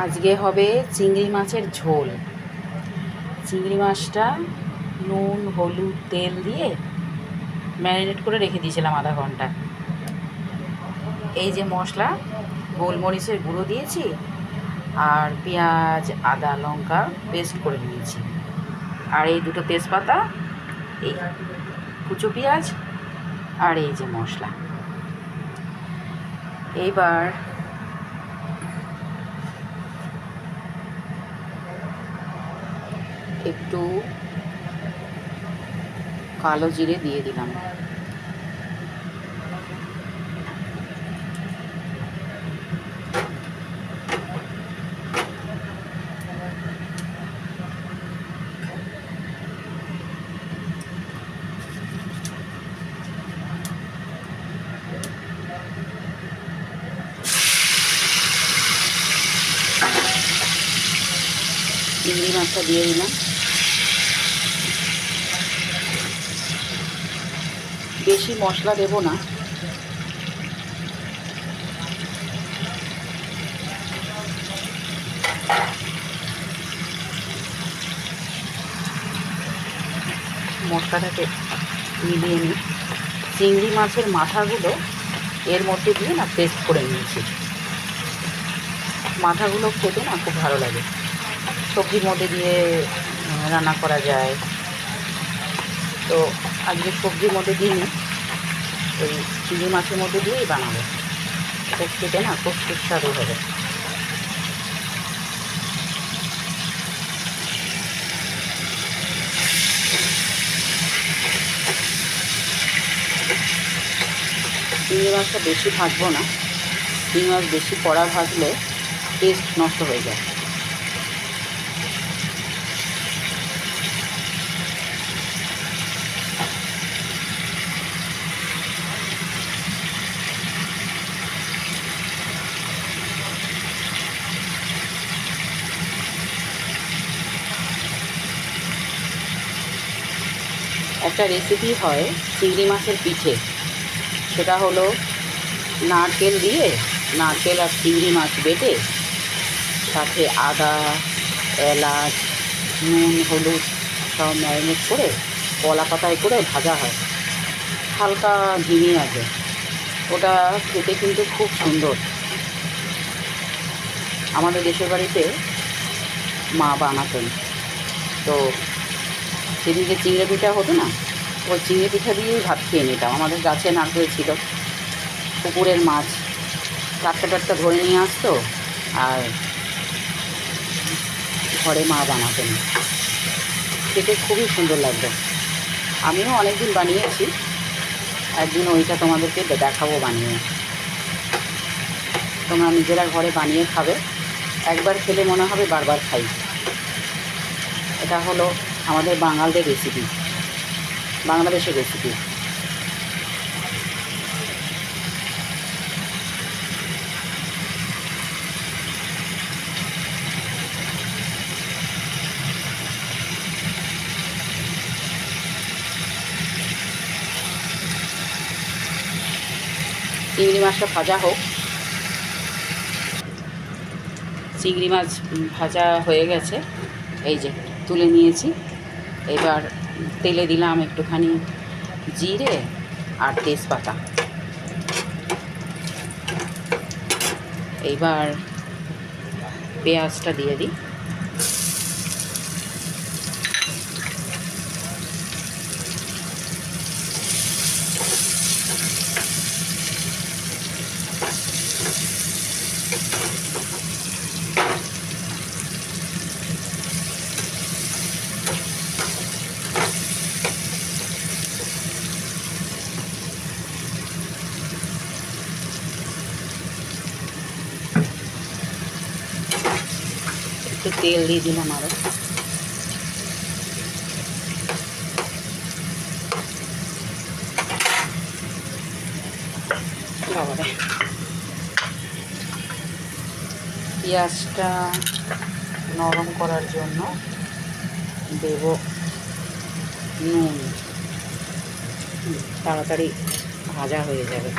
আজকে হবে চিংড়ি মাছের ঝোল। চিংড়ি মাছটা নুন হলুদ তেল দিয়ে ম্যারিনেট করে রেখে দিয়েছিলাম আধা ঘন্টা। এই যে মশলা, গোলমরিচের গুঁড়ো দিয়েছি আর পেঁয়াজ আদা লঙ্কা পেস্ট করে নিয়েছি, আর এই দুটো তেজপাতা, এই কুচো পেঁয়াজ আর এই যে মশলা। এইবার একটু কালো জিরে দিয়ে দিলাম। চিংড়ি মাছটা দিয়ে দিলাম। বেশি মশলা দেব না, মশলাটাকে মিলিয়ে নিই। চিংড়ি মাছের মাথাগুলো এর মধ্যে দিয়ে না পেস্ট করে নিয়েছি। মাথাগুলো খেতে না খুব ভালো লাগে, সবজির মধ্যে দিয়ে রান্না করা যায়। তো আজকে সবজির মধ্যে দিইনি, ওই চিংড়ি মাছের মধ্যে দিয়েই বানাবো। খুব খেতে না খুব সুস্বাদু হবে। চিংড়ি মাছটা বেশি ভাজবো না, চিংড়ি মাছ বেশি কড়া ভাজলে টেস্ট নষ্ট হয়ে যায়। একটা রেসিপি হয় চিংড়ি মাছের পিঠে, সেটা হলো নারকেল দিয়ে, নারকেল আর চিংড়ি মাছ বেটে সাথে আদা এলাচ নুন হলুদ সব ম্যারিনেট করে কলা পাতায় করে ভাজা হয়, হালকা ঘিমি আছে। ওটা খেতে কিন্তু খুব সুন্দর। আমাদের দেশের বাড়িতে মা বানাতেন। তো সেদিন যে চিংড়ি পিঠা হতো না, ওই চিংড়ি পিঠা দিয়েই ভাত খেয়ে নিতাম। আমাদের গাছে নারকেল ছিল, পুকুরের মাছ টাটকা ধরে নিয়ে আসতো, আর ঘরে মা বানাতেন। খেতে খুবই সুন্দর লাগতো। আমিও অনেকদিন বানিয়েছি, একদিন ওইটা তোমাদেরকে দেখাবো বানিয়ে। তোমরা নিজেরা ঘরে বানিয়ে খাবে, একবার খেলে মনে হবে বারবার খাই। এটা হলো আমাদের বাঙালদের রেসিপি, বাংলাদেশের রেসিপি। চিংড়ি মাছটা ভাজা হোক। চিংড়ি মাছ ভাজা হয়ে গেছে, এই যে তুলে নিয়েছি। এবার তেলে দিলাম একটুখানি জিরে আর তেজপাতা। এইবার পেঁয়াজটা দিয়ে দিই। একটু তেল দিয়ে দিলাম আরও। পেঁয়াজটা নরম করার জন্য দেব নুন, তাড়াতাড়ি ভাজা হয়ে যাবে।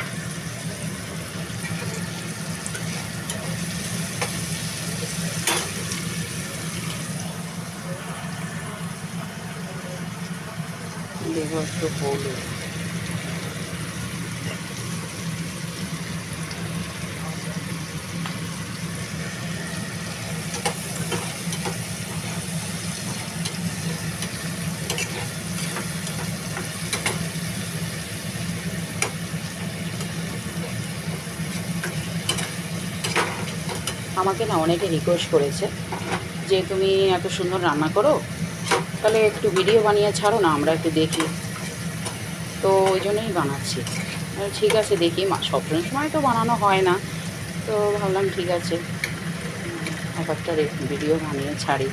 দেবো একটু হলুদ। আমাকে না অনেকে রিকোয়েস্ট করেছে যে তুমি এত সুন্দর রান্না করো, তাহলে একটু ভিডিও বানিয়ে ছাড়ো না, আমরা একটু দেখি। তো ওই জন্যই বানাচ্ছি। ঠিক আছে, দেখি। সব সময় তো বানানো হয় না, তো ভাবলাম ঠিক আছে একটা ভিডিও বানিয়ে ছাড়ি।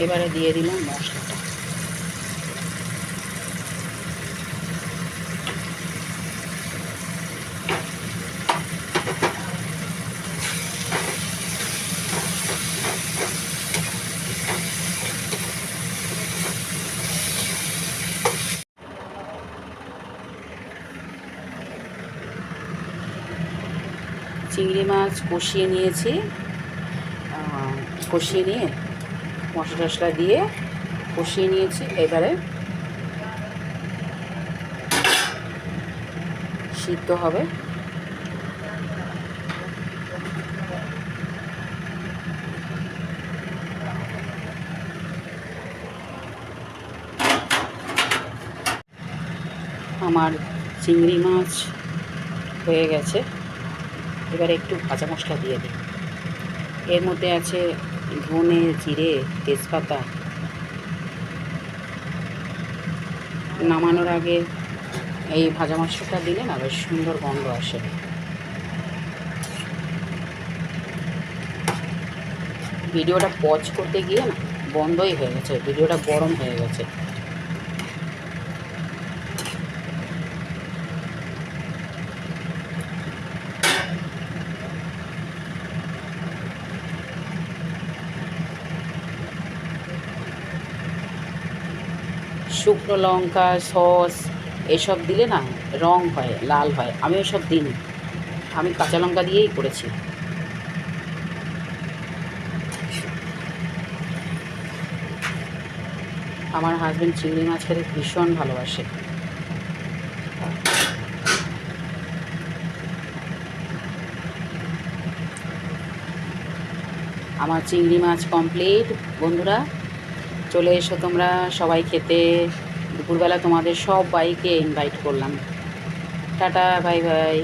এবারে দিয়ে দিলাম মশলাটা। চিংড়ি মাছ কষিয়ে নিয়েছি, কষিয়ে নিয়ে মশলা টশলা দিয়ে কষিয়ে নিয়েছি। এবারে সিদ্ধ হবে। আমার চিংড়ি মাছ হয়ে গেছে। এবারে একটু ভাজা মশলা দিয়ে দিই। এর মধ্যে আছে ধনে, জিরে, তেজপাতা। নামানোর আগে এই ভাজা মশলাটা দিলে না বেশ সুন্দর গন্ধ আসে। ভিডিওটা পজ করতে গিয়ে না বন্ধই হয়ে গেছে, ভিডিওটা গরম হয়ে গেছে। শুকনো লঙ্কা, সস এসব দিলে না রং হয়, লাল হয়। আমি ওসব দিইনি, আমি কাঁচা লঙ্কা দিয়েই করেছি। আমার হাজব্যান্ড চিংড়ি মাছ খেতে ভীষণ ভালোবাসে। আমার চিংড়ি মাছ কমপ্লিট। বন্ধুরা চলে এসো তোমরা সবাই খেতে। দুপুরবেলা তোমাদের সবাইকে ইনভাইট করলাম। Tata, bye bye.